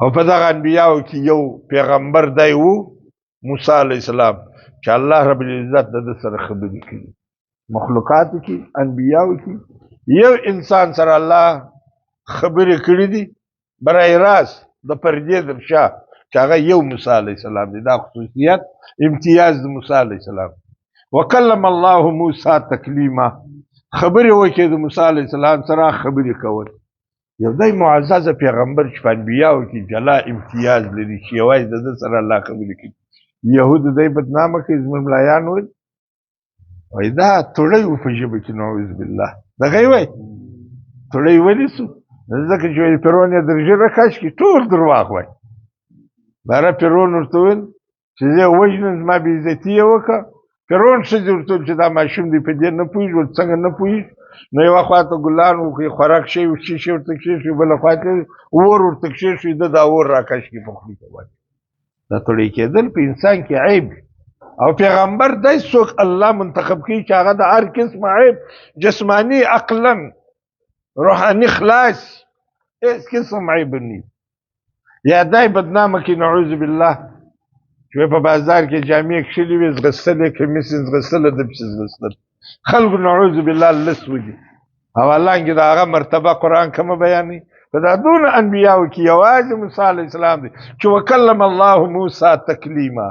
او په دغه انبیاو کې یو پیغمبر دی و موسی علیه السلام چې الله رب العزت د ده سره خبرې کړي مخلوقاتو کې انبیاو کې یو انسان سره الله خبرې کړي دي برای راست د پردې در شا چې هغه یو موسی علیه السلام دی دا خصوصیت امتیاز د موسی علیه السلام وکلم الله موسی تکلیما خبرې وکړي د موسی علیه السلام سره خبرې کول یو دی معزز پیغمبر چې په انبیاو کې جلا امتیاز لري چې یوازې د ده سره الله خبرې کوي یهودو دی بدنامه کوي زموږ ملایان وایي وایي دا تړی و په ژبه کې نعوذ بالله دغه یې وایي تړی ولې سو ځکه چې وایي فرعون یې در ژبه کش کړي ټول درواغ وایي بهره فرعون ورته وویل چې زه یې وژنم زما بېعزتي یې وکړه فرعون ښځې ورته وویل چې دا ماشوم دی په دې نه پوهېږي ورته څنګه نه پوهېږي نو یوه خوا ته ګلان وکړي خوراک شی شي ورته کښېښوي بله خوا ته اور ورته کښېښوي ده دا اور راکش کړي په خولې ته وایي دا تړی کېدل په انسان کې عیب او پیغمبر دی څوک الله منتخب کوي چې هغه د هر قسم عیب جسماني عقلا روحاني خلاص هیڅ قسم عیب نه یا دی بدنامه کې نعوذ بالله چې په بازار کې جامې کښلې وي ځغستلې کمیس یې ځغستله ده پسې ځغستل خلکو نعوذ بالله لس وږي او الله کې د هغه مرتبه قرآن کومه بیانوي په دا دونه انبیاو کې یوازې موسی علیه السلام دی چې وکلم الله موسی تکلیما